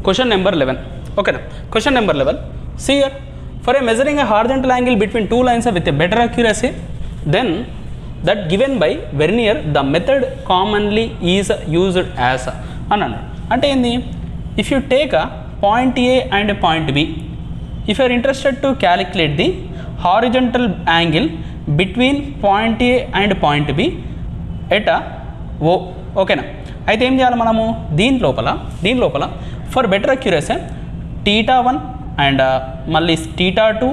Question number 11. Okay, now question number 11. See here, for a measuring a horizontal angle between two lines with a better accuracy then that given by vernier, the method commonly is used as అన్నాడు. అంటే ఏంది? If you take a point A and a point B, if you are interested to calculate the horizontal angle between point A and point B at a O, ఓకేనా? అయితే ఏం చేయాలి మనము దీని లోపల ఫర్ బెటర్ అక్యురసీ θ1 అండ్ మళ్ళీ θ2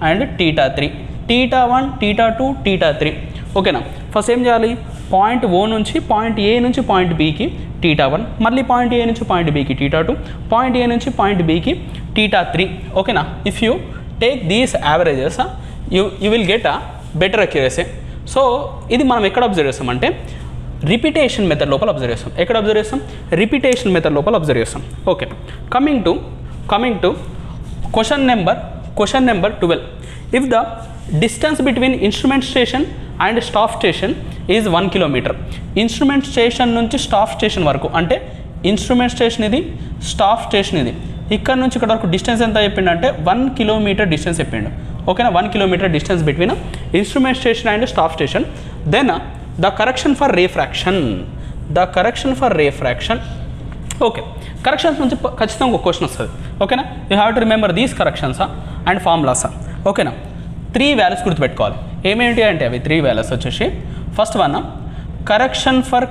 and θ3, θ1 θ2 θ3, ఓకేనా? First ఏం చేయాలి, పాయింట్ ఓ నుంచి పాయింట్ ఏ నుంచి పాయింట్ బికి θ1, మళ్ళీ పాయింట్ ఏ నుంచి పాయింట్ బికి θ2, పాయింట్ ఏ నుంచి పాయింట్ బికి θ3, ఓకేనా? If you take these averages you will get a better accuracy. So ఇది మనం ఎక్కడ అబ్జర్వ్ చేస్తామంటే రిపిటేషన్ మెథడ్ లోపల అబ్జర్వ్ చేస్తాం. ఎక్కడ అబ్జర్వ్ చేస్తాం? రిపిటేషన్ మెథడ్ లోపల అబ్జర్వ్ చేస్తాం. Okay, coming to question number 12. If the distance between instrument station and stop station is 1 kilometre. Instrument station నుంచి స్టాప్ స్టేషన్ వరకు, అంటే ఇన్స్ట్రుమెంట్ స్టేషన్ ఇది, స్టాప్ స్టేషన్ ఇది, ఇక్కడ నుంచి ఇక్కడ వరకు డిస్టెన్స్ ఎంత చెప్పిండు అంటే 1 కిలోమీటర్ డిస్టెన్స్ చెప్పిండు. ఓకేనా? 1 kilometre distance between instrument station and stop station. Then the correction for refraction. Okay, corrections నుంచి ఖచ్చితంగా ఒక క్వశ్చన్ వస్తుంది. ఓకేనా? You have to remember these కరెక్షన్సా అండ్ ఫార్ములాసా. ఓకేనా? 3 వాల్యూస్ గుర్తుపెట్టుకోవాలి. ఏమేంటి అంటే అవి 3 వాల్యూస్ వచ్చేసి, first one correction for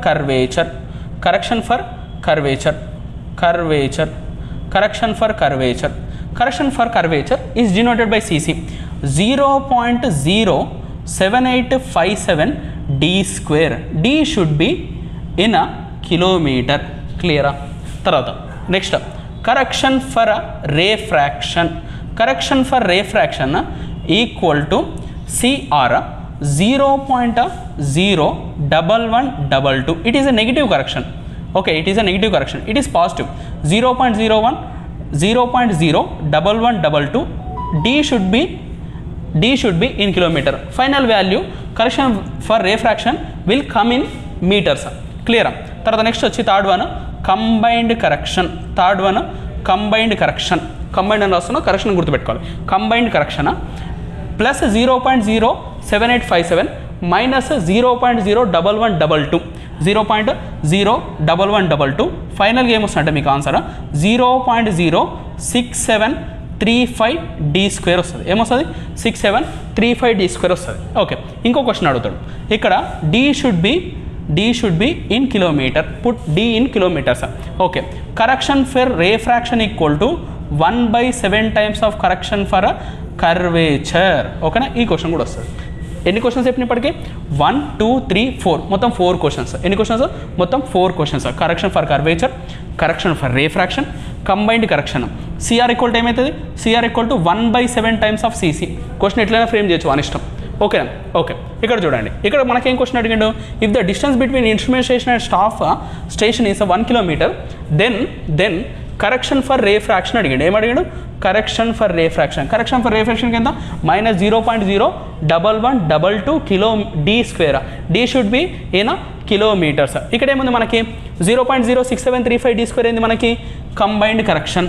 curvature is denoted by CC 0.07857 d². D should be in a kilometre. క్లియరా? తర్వాత next correction for refraction equal to CR 0.01122. It is a negative correction. Okay, it is a negative correction. It is positive 0.01122. D should be in kilometer. Final value correction for refraction will come in meters. Clear? తర్వాత next వచ్చి third one combined correction. Combined అని వస్తున్నా, correction గుర్తుపెట్టుకోవాలి. Combined correction plus 0.07857 minus 0.01122. ఫైనల్గా ఏమొస్తుందంటే మీకు answer 0.06735 d² వస్తుంది. ఏమొస్తుంది? 6735 d² వస్తుంది. ఓకే, ఇంకో క్వశ్చన్ అడుగుతాడు ఇక్కడ. D should be in kilometer. Put D in kilometers. Okay, correction for refraction equal to 1/7 times of correction for a curvature. ఓకేనా? ఈ క్వశ్చన్ కూడా వస్తుంది. ఎన్ని క్వశ్చన్స్ చెప్పినప్పటికీ 1 2 3 4 మొత్తం 4 క్వశ్చన్స్. ఎన్ని క్వశ్చన్స్? మొత్తం 4 questions. Correction for curvature, correction for refraction, combined correction. CR equal to ఏమవుతుంది? CR equal to 1/7 times of CC. Question ఎట్లయినా ఫ్రేమ్ చేయొచ్చు అని ఇష్టం. ఓకేనా? ఓకే, ఇక్కడ చూడండి. ఇక్కడ మనకేం క్వశ్చన్ అడిగిండు? If the distance between instrument station and stop station is 1 kilometre then correction for refraction అడిగాడు. ఏం అడిగాడు? కరెక్షన్ ఫర్ రేఫ్రాక్షన్ కింద minus 0.01122 kilo d². D should be in kilometres. ఇక్కడ ఏముంది మనకి? 0.06735 d² ఏంది మనకి? Combined correction.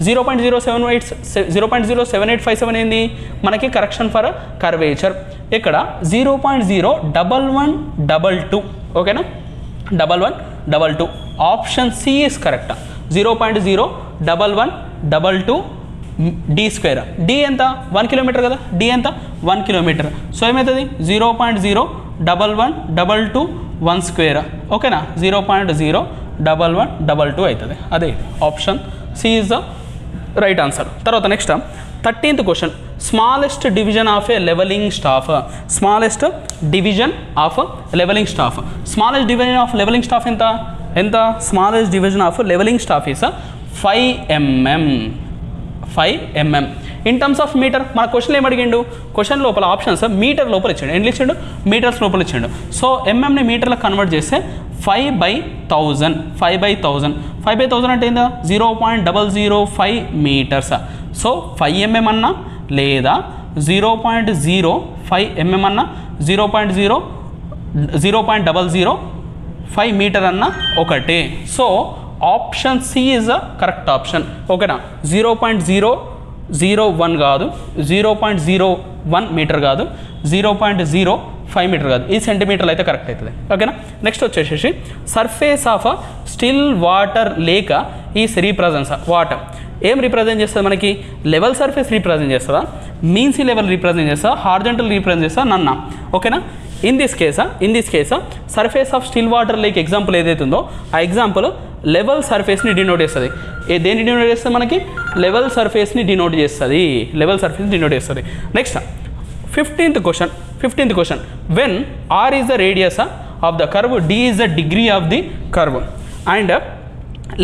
0.07857 ఏంది మనకి? Correction for curvature. ఇక్కడ 0.01122. ఓకేనా? 1122. Option C is correct. 0.01122 d². D ఎంత? 1 కిలోమీటర్ కదా. D ఎంత? 1 కిలోమీటర్. సో ఏమవుతుంది? 0.01122 ఓకేనా? 0.01122 అవుతుంది. అదే option C is the right answer. తర్వాత next 13th question. Smallest division of a levelling staff. Smallest division of levelling staff ఎంత? Smallest division of levelling staff is 5 mm. In terms of metre. మన question ఏం అడిగిండు? Question లోపల options metre లోపల ఇచ్చాడు. ఎన్ని ఇచ్చాడు? మీటర్స్ లోపల ఇచ్చాడు. సో ఎంఎంని మీటర్లకు కన్వర్ట్ చేస్తే 5/1000. 5/1000 అంటే ఏందా? 0.005 మీటర్స్. సో 5 mm అన్నా లేదా 0.05 mm అన్నా 0.005 మీటర్ అన్న ఒకటే. So option C is the correct option. ఓకేనా, 0.001 కాదు, 0.01 మీటర్ కాదు, 0.05 మీటర్ కాదు, ఈ సెంటీమీటర్లు అయితే కరెక్ట్ అవుతుంది. ఓకేనా, నెక్స్ట్ వచ్చేసేసి surface of a still water lake is represents water. ఏం రిప్రజెంట్ చేస్తుంది మనకి? లెవెల్ సర్ఫేస్ రిప్రజెంట్ చేస్తుందా, మీన్ సీ లెవెల్ రిప్రజెంట్ చేస్తుందా, హార్జెంటల్ రిప్రజెంట్ చేస్తుందా, నన్నా. ఓకేనా, in this case surface of still water lake example ఏదైతే ఉందో ఆ ఎగ్జాంపుల్ లెవెల్ సర్ఫేస్ని డినోట్ చేస్తుంది. దేన్ని డినోట్ చేస్తుంది మనకి? లెవెల్ సర్ఫేస్ని డినోట్ చేస్తుంది, లెవెల్ సర్ఫేస్ని డినోట్ చేస్తుంది. Next 15th question, when r is the radius of the curve, d is the degree of the curve and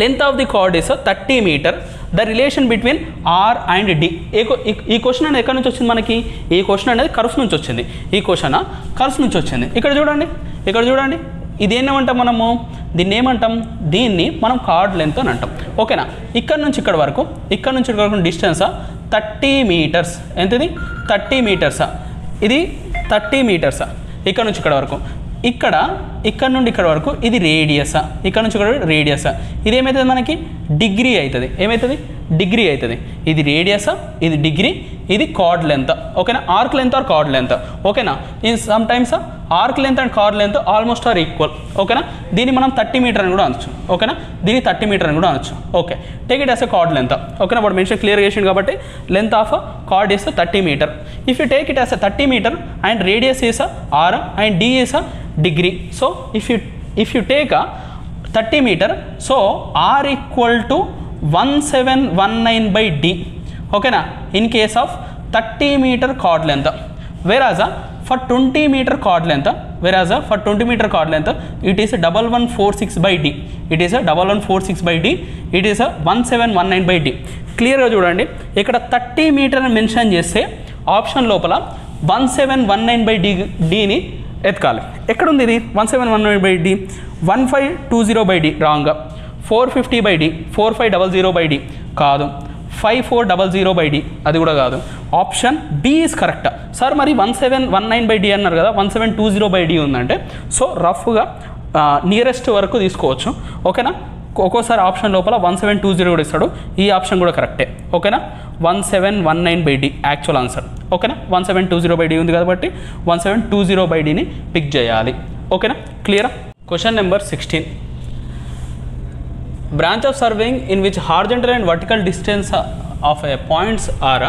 length of the chord is 30 meter, the relation between r and d. ఈ question అనేది ఎక్కడి నుంచి వచ్చింది మనకి? ఈ question అనేది curves నుంచి వచ్చింది. ఈ క్వశ్చన్ కర్వ్స్ నుంచి వచ్చింది. ఇక్కడ చూడండి ఇది ఏమంటాం మనము? దీన్ని ఏమంటాం? దీన్ని మనం కార్డ్ లెంత్ అని అంటాం. ఓకేనా, ఇక్కడ నుంచి ఇక్కడ వరకు డిస్టెన్స్ 30 మీటర్స్. ఎంతది? 30 మీటర్స్. ఇది 30 మీటర్స్ ఇక్కడ నుంచి ఇక్కడ వరకు. ఇక్కడ నుండి ఇక్కడ వరకు ఇది రేడియస్. ఇక్కడ నుంచి ఇక్కడ రేడియస్. ఇది ఏమవుతుంది మనకి? డిగ్రీ అవుతుంది. ఏమవుతుంది? డిగ్రీ అవుతుంది. ఇది రేడియస్, ఇది డిగ్రీ, ఇది కార్డ్ లెంత్. ఓకేనా, arc length or chord length. ఓకేనా, in some times arc length and chord length almost are equal. ఓకేనా, దీన్ని మనం 30 మీటర్ అని కూడా అనొచ్చు. ఓకేనా, దీన్ని 30 మీటర్ అని కూడా అనొచ్చు. Okay, take it as a chord length. ఓకేనా, వాడు మెన్షన్ క్లియర్ చేసింది కాబట్టి length of chord is 30 metre. If you take it as a 30 metre and radius is R and D is degree. So if you take a 30 meter, so r equal to 1719 by d. Okay na, in case of 30 meter chord length, whereas for 20 meter chord length, it is 1146 by d. It is 1146 by d. It is 1719 by d. Clear గా చూడండి, ఇక్కడ 30 metre అని mention చేస్తే option లోపల 1719 by d ని ఎత్కాలి. ఎక్కడుంది ఇది? 1719 by d, 1520 by d wrong, 450 by d, 4500 by d కాదు, 5400 by d అది కూడా కాదు. Option B is correct. Sir మరి 1719 by d అన్నారు కదా, 1720 by d ఉందంటే సో రఫ్గా నియరెస్ట్ వరకు తీసుకోవచ్చు. ఓకేనా, ఒక్కోసారి ఆప్షన్ లోపల 1720 కూడా ఇస్తాడు. ఈ ఆప్షన్ కూడా కరెక్టే. ఓకేనా, 1719 by d యాక్చువల్ ఆన్సర్. ఓకేనా, 1720 by d ఉంది కాబట్టి 1720 by d ని పిక్ చేయాలి. ఓకేనా, క్లియరా? Question number 16. Branch of surveying in which horizontal and vertical distance of a points are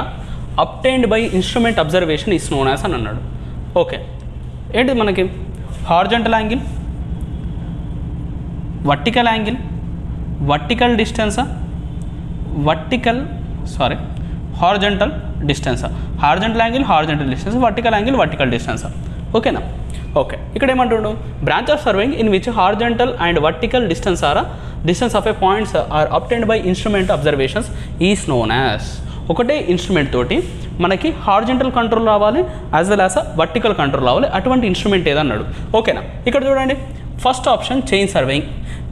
obtained by instrument observation is known as అని అన్నాడు. ఓకే, ఏంటి మనకి? Horizontal angle, vertical angle, vertical distance, horizontal distance, horizontal angle, horizontal distance, vertical angle, vertical distance. ఓకేనా? ఓకే, ఇక్కడ ఏమంటుండు? Branch of surveying in which horizontal and vertical distance are distance of a points are obtained by instrument observations is known as. ఒకటే instrument తోటి మనకి horizontal control రావాలి as well as vertical control రావాలి. అటువంటి ఇన్స్ట్రుమెంట్ ఏదన్నాడు. ఓకేనా, ఇక్కడ చూడండి, first option chain surveying.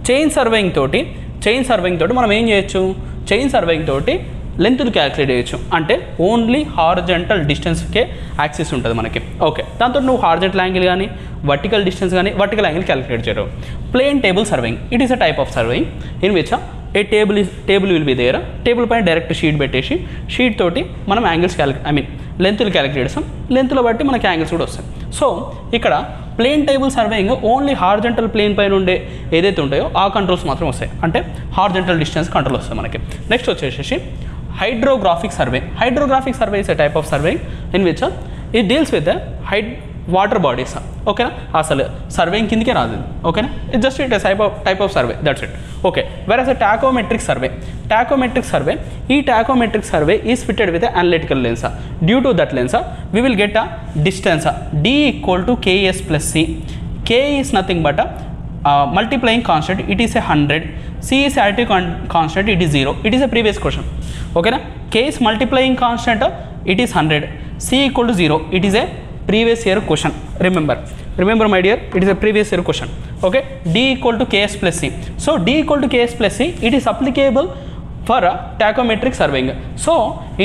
Chain surveying తోటి మనం ఏం చేయొచ్చు? చైన్ సర్వేయింగ్ తోటి లెంత్ని క్యాలిక్యులేట్ చేయొచ్చు. అంటే ఓన్లీ హార్జెంటల్ డిస్టెన్స్కే యాక్సిస్ ఉంటుంది మనకి. ఓకే, దాంతో నువ్వు హార్జెంటల్ యాంగిల్ కానీ వర్టికల్ డిస్టెన్స్ కానీ వర్టికల్ యాంగిల్ క్యాలిక్యులేట్ చేయరు. Plane table surveying, it is a type of surveying in which a table will be there. Table పైన డైరెక్ట్ షీట్ పెట్టేసి షీట్ తోటి మనం యాంగిల్స్ లెంత్లు క్యాలిక్యులేట్ చేస్తాం. లెంత్లో బట్టి మనకి యాంగిల్స్ కూడా వస్తాయి. సో ఇక్కడ plane table surveying only horizontal plane పైన ఉండే ఏదైతే ఉంటాయో ఆ కంట్రోల్స్ మాత్రం వస్తాయి. అంటే హార్జెంటల్ డిస్టెన్స్ కంట్రోల్ వస్తాయి మనకి. నెక్స్ట్ వచ్చేసి hydrographic survey. Hydrographic survey is a type of surveying in which it deals with the water bodies. Okay na, asal surveying kindike raadu. Okay na, it's just a type of survey, that's it. Okay, whereas a tachometric survey is fitted with an analytical lens. Due to that lens we will get a distance d equal to ks plus c. K is nothing but a multiplying constant, it is a 100. C is additive constant, it is 0. It is a previous question. Okay na, K is multiplying constant, it is 100. C equal to 0, it is a previous year question. Remember my dear, it is a previous year question. Okay, D equal to Ks plus C. So D equal to Ks plus C, it is applicable for a tachometric surveying. So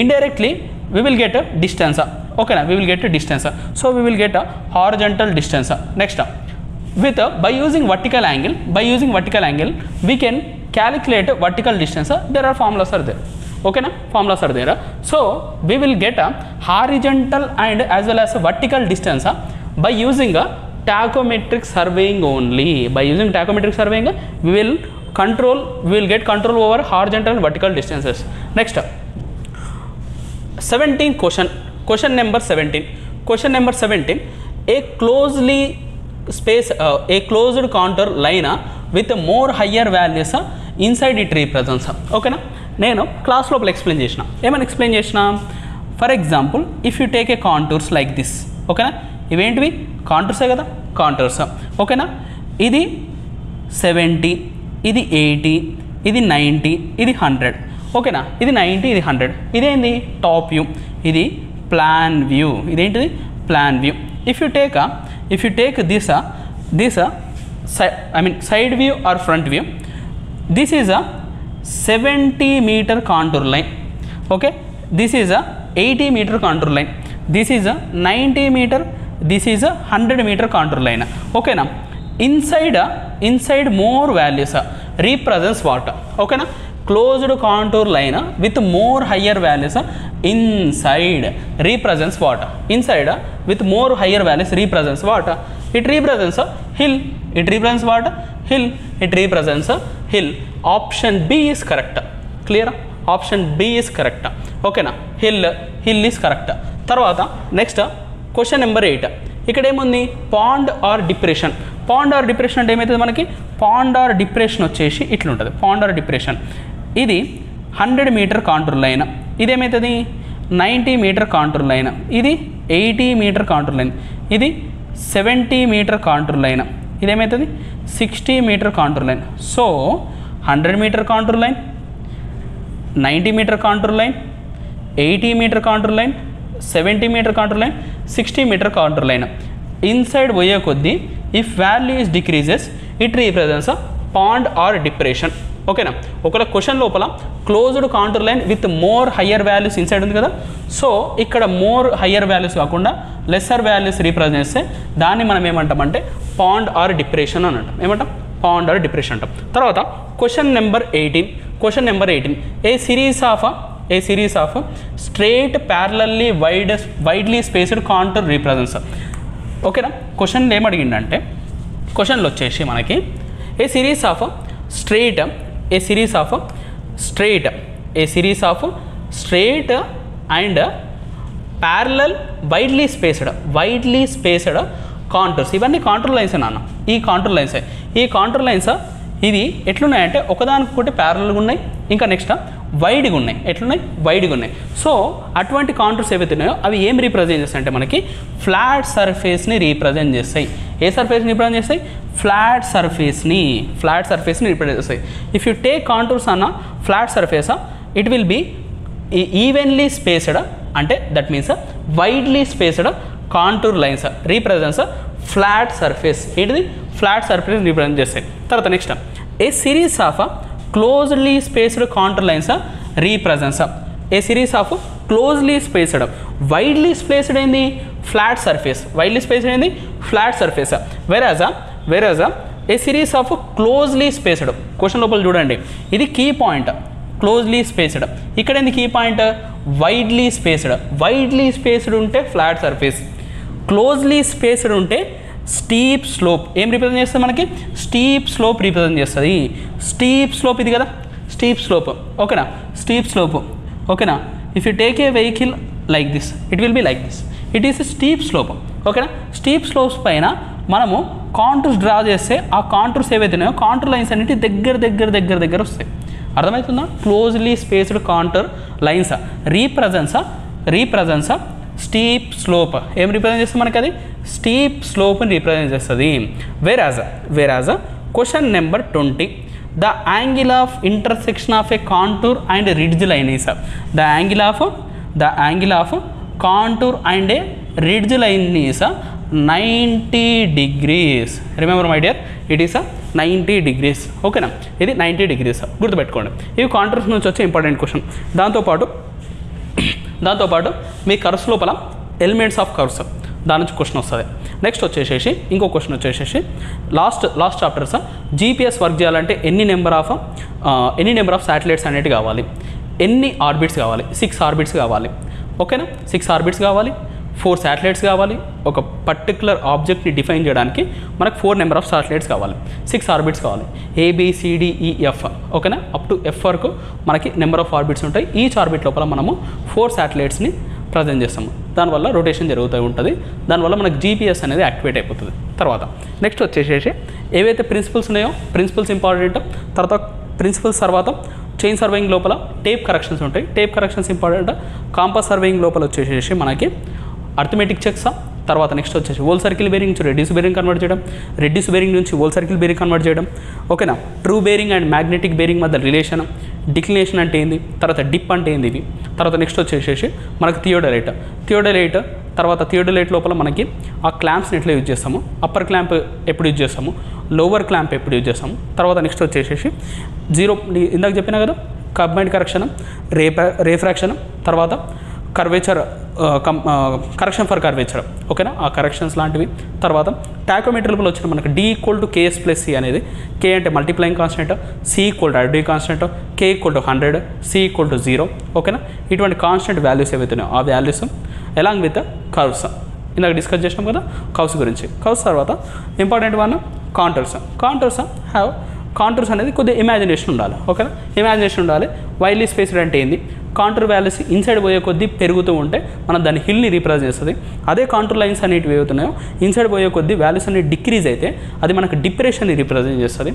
indirectly we will get a distance. Okay na, we will get a distance. So we will get a horizontal distance. Next, by using vertical angle we can calculate vertical distance, there are formulas are there. Okay na, formulas are there. So we will get a horizontal and as well as a vertical distance by using a tachometric surveying only. By using tachometric surveying we will get control over horizontal and vertical distances. Next 17 question number 17, a closed contour line with more higher values inside it represents. Okay na, నేను class లోపల explain చేసిన, ఏమైనా explain చేసిన, for example if you take a contours like this. ఓకేనా, ఇవేంటివి కాంటూర్సే కదా, contours. ఓకేనా, ఇది 70, ఇది 80, ఇది 90, ఇది 100. ఓకేనా, ఇది 90, ఇది 100. ఇదేంది టాప్ వ్యూ, ఇది ప్లాన్ వ్యూ. ఇదేంటిది plan view. If you take this side view or front view, this is a 70 meter contour line. Okay, this is a 80 meter contour line, this is a 90 meter, this is a 100 meter contour line. Okay na, inside more values represents what? Okay na, closed contour line with more higher values inside represents what? Inside with more higher values represents what? It represents a hill. It represents what? Hill. It represents a hill. Option B is correct. Clear? Option B is correct. Okay na, hill is correct. Tarvata next question number 8. ఇక్కడ ఏముంది pond or depression. Pond or depression అంటే ఏమవుతుంది మనకి, pond or depression వచ్చేసి ఇట్లుంటుంది. Pond or depression ఇది 100 metre contour line, ఇదేమవుతుంది 90 metre contour line, ఇది 80 metre contour line, ఇది 70 మీటర్ కాంటూర్ లైన్, ఇదేమవుతుంది 60 metre contour line. So 100 metre contour line, 90 metre contour line, 80 metre contour line, 70 metre contour line, 60 metre contour line. Inside పోయే కొద్దీ if value is decreases it represents a pond or depression. ఓకేనా, ఒకవేళ question లోపల closed contour line with more higher values inside ఉంది కదా, so ఇక్కడ more higher values కాకుండా lesser values represent చేస్తే దాన్ని మనం ఏమంటామంటే పాండ్ ఆర్ డిప్రెషన్ అని అంటాం. ఏమంటాం? పాండ్ ఆర్ డిప్రెషన్ అంటాం. తర్వాత question number 18, a series of straight parallelly widely spaced contour represents. ఓకేనా, క్వశ్చన్లో ఏమడిగిందంటే, క్వశ్చన్లో వచ్చేసి మనకి a series of straight and parallel widely spaced contours. ఇవన్నీ కాంటూర్ లైన్స్ నాన్న, ఈ కాంటూర్ లైన్స్ ఇవి ఎట్లున్నాయంటే ఒకదానికొకటి ప్యారలల్గా ఉన్నాయి, ఇంకా నెక్స్ట్ వైడ్గా ఉన్నాయి. ఎట్లున్నాయి? వైడ్గా ఉన్నాయి. సో అటువంటి కాంటూర్స్ ఏవైతే ఉన్నాయో అవి ఏం రీప్రజెంట్ చేస్తాయి అంటే మనకి ఫ్లాట్ సర్ఫేస్ని రీప్రజెంట్ చేస్తాయి. ఏ సర్ఫేస్ని రీప్రజెంట్ చేస్తాయి? ఫ్లాట్ సర్ఫేస్ని రీప్రజెంట్ చేస్తాయి. ఇఫ్ యూ టేక్ కాంటూర్స్ అన్న flat surface it will be evenly spaced, అంటే that means widely spaced contour lines represents flat surface. ఏంటిది? ఫ్లాట్ సర్ఫేస్ రీప్రజెంట్ చేస్తాయి. తర్వాత next a series of closely spaced contour lines represents a series of closely spaced widely spaced ఏంది? Flat surface. Widely spaced ఏంది? Flat surface. Whereas a series of closely spaced, question లోపల చూడండి, ఇది key point closely spaced. ఇక్కడ ఏంది key point? Widely spaced ఉంటే flat surface, closely spaced ఉంటే steep slope. ఏం రిప్రజెంట్ చేస్తుంది మనకి? స్టీప్ స్లోప్ రిప్రజెంట్ చేస్తుంది. స్టీప్ స్లోప్ ఇది కదా, స్టీప్ స్లోప్. ఓకేనా, స్టీప్ స్లోప్. ఓకేనా, if you take a vehicle like this it will be like this, it is steep slope. ఓకేనా, స్టీప్ స్లోప్స్ పైన మనము కాంటూర్స్ డ్రా చేస్తే ఆ కాంటూర్స్ ఏవైతే ఉన్నాయో కాంటూర్ లైన్స్ అన్నిటి దగ్గర వస్తాయి. అర్థమవుతుందా? Closely spaced contour lines represents steep slope. ఏం రిప్రజెంట్ చేస్తుంది మనకి? అది స్టీప్ స్లోప్ని రిప్రజెంట్ చేస్తుంది. Whereas question number 20, the angle of intersection of a contour and ridge line is the angle of contour and a ridge line is 90 degrees. Remember my dear, it is 90 degrees. ఓకేనా, ఇది 90 degrees గుర్తుపెట్టుకోండి. ఇవి contours నుంచి వచ్చే important question. దాంతోపాటు మీ curves లోపల elements of cups దాని నుంచి క్వశ్చన్ వస్తుంది. నెక్స్ట్ వచ్చేసేసి ఇంకో క్వశ్చన్ వచ్చేసేసి లాస్ట్ చాప్టర్స్ జీపీఎస్ వర్క్ చేయాలంటే ఎన్ని నెంబర్ ఆఫ్ శాటిలైట్స్ అనేవి కావాలి, ఎన్ని ఆర్బిట్స్ కావాలి, 6 ఆర్బిట్స్ కావాలి. ఓకేనా, 6 ఆర్బిట్స్ కావాలి, 4 శాటిలైట్స్ కావాలి. ఒక పర్టికులర్ ఆబ్జెక్ట్ని డిఫైన్ చేయడానికి మనకు 4 నెంబర్ ఆఫ్ శాటిలైట్స్ కావాలి, 6 ఆర్బిట్స్ కావాలి. ABCDEF ఓకేనా, అప్ టు F వరకు మనకి నెంబర్ ఆఫ్ ఆర్బిట్స్ ఉంటాయి. ఈచ్ ఆర్బిట్ లోపల మనము 4 శాటిలైట్స్ని ప్రజెంట్ చేస్తాము. దానివల్ల రొటేషన్ జరుగుతూ ఉంటుంది. దానివల్ల మనకు జీపీఎస్ అనేది యాక్టివేట్ అయిపోతుంది. తర్వాత నెక్స్ట్ వచ్చేసేసి ఏవైతే ప్రిన్సిపల్స్ ఉన్నాయో ప్రిన్సిపల్స్ ఇంపార్టెంట్. తర్వాత ప్రిన్సిపల్స్ తర్వాత చైన్ సర్వేయింగ్ లోపల టేప్ కరెక్షన్స్ ఉంటాయి. Tape corrections important. Compass surveying లోపల వచ్చేసేసి మనకి అర్థమెటిక్ చెక్స్. తర్వాత నెక్స్ట్ వచ్చేసి హోల్ సర్కిల్ బేరింగ్ నుంచి రెడ్యూస్ బేరింగ్ కన్వర్ట్ చేయడం, రెడ్యూస్ బేరింగ్ నుంచి హోల్ సర్కిల్ బేరింగ్ కన్వర్ట్ చేయడం. ఓకేనా, true bearing and magnetic bearing మధ్య రిలేషన్, డిక్లినేషన్ అంటే ఏంది, తర్వాత డిప్ అంటే ఏంది ఇవి. తర్వాత నెక్స్ట్ వచ్చేసేసి మనకు థియోడలైట్. తర్వాత థియోడలైట్ లోపల మనకి ఆ క్లాంప్స్ని ఎట్లా యూజ్ చేస్తాము, అప్పర్ క్లాంప్ ఎప్పుడు యూజ్ చేస్తాము, లోవర్ క్లాంప్ ఎప్పుడు యూజ్ చేస్తాము. తర్వాత నెక్స్ట్ వచ్చేసేసి ఇందాక చెప్పినా కదా, కంబైన్డ్ కరెక్షన్, రేఫ్రాక్షన్, తర్వాత కర్వేచర్, కరెక్షన్ ఫర్ కర్వేచర్. ఓకేనా, ఆ కరెక్షన్స్ లాంటివి. తర్వాత టాకోమీటర్ లోపల వచ్చిన మనకు D = KS+C అనేది, K అంటే multiplying constant, C = additive constant, K = 100, C = 0. ఓకేనా, ఇటువంటి కాన్స్టెంట్ వాల్యూస్ ఏవైతున్నాయో ఆ వాల్యూస్ అలాంగ్ విత్ కర్వ్స్. ఇందాక డిస్కస్ చేసినాం కదా కర్వ్స్ గురించి. కర్వ్స్ తర్వాత ఇంపార్టెంట్ వన్ కాంటూర్స్. కాంటూర్స్ అనేది కొద్దిగా ఇమాజినేషన్ ఉండాలి. ఓకేనా, ఇమాజినేషన్ ఉండాలి. వైడ్లీ స్పేస్డ్ అంటే ఏంది, కాంటూర్ వాల్యూస్ ఇన్సైడ్ పోయే కొద్దీ పెరుగుతూ ఉంటే మనం దాని హిల్ని రీప్రజెంట్ చేస్తుంది. అదే కాంటూర్ లైన్స్ అనేటివి ఏవవుతున్నాయో ఇన్సైడ్ పోయే కొద్దీ వాల్యూస్ అనేవి డిక్రీజ్ అయితే అది మనకు డిప్రెషన్ని రీప్రజెంట్ చేస్తుంది.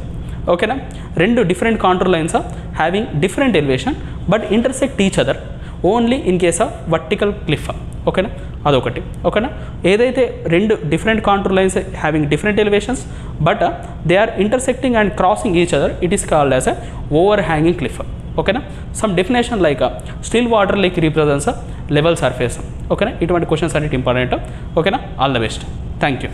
ఓకేనా, 2 different contour lines having different elevation but intersect each other only in case of vertical cliff. ఓకేనా, అదొకటి. ఓకేనా, ఏదైతే 2 different contour lines having different elevations but they are intersecting and crossing each other, it is called as a overhanging cliff. ఓకేనా, some definition like still water lake represents level surface. ఓకేనా, ఇటువంటి questions అనేవి important. ఓకేనా, all the best. Thank you.